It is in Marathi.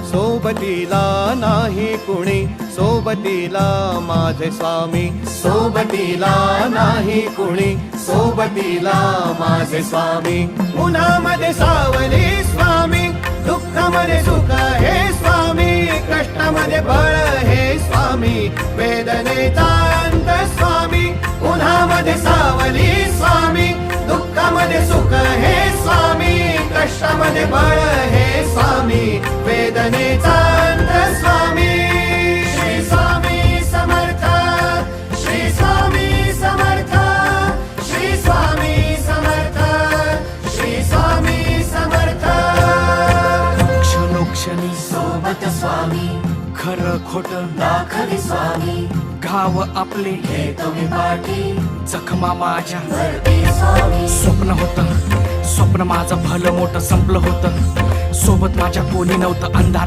सोबतीला नाही कुणी, सोबतीला माझे स्वामी. सोबतीला नाही कुणी, सोबतीला माझे स्वामी. उन्हामध्ये सावली स्वामी, दुःखामध्ये सुख हे स्वामी, कष्टामध्ये बळ हे स्वामी, वेदनेचा अंत स्वामी. उन्हामध्ये सावली स्वामी, दुःखामध्ये सुख हे स्वामी, कष्टामध्ये बळ हे स्वामी, वेदनेचा अंत स्वामी. श्री स्वामी समर्थ, श्री स्वामी समर्थ, श्री स्वामी समर्थ, श्री स्वामी समर्थ. क्षणोक्षणी सोबत स्वामी, खरं खोट दाखवी स्वामी, घाव आपले हे तुम्ही पाठी जखमा माझ्या. भरती स्वामी. स्वप्न होतं, स्वप्न माझं भलं मोठं संपलं होतं. सोबत माझ्या कोणी नव्हतं, अंधार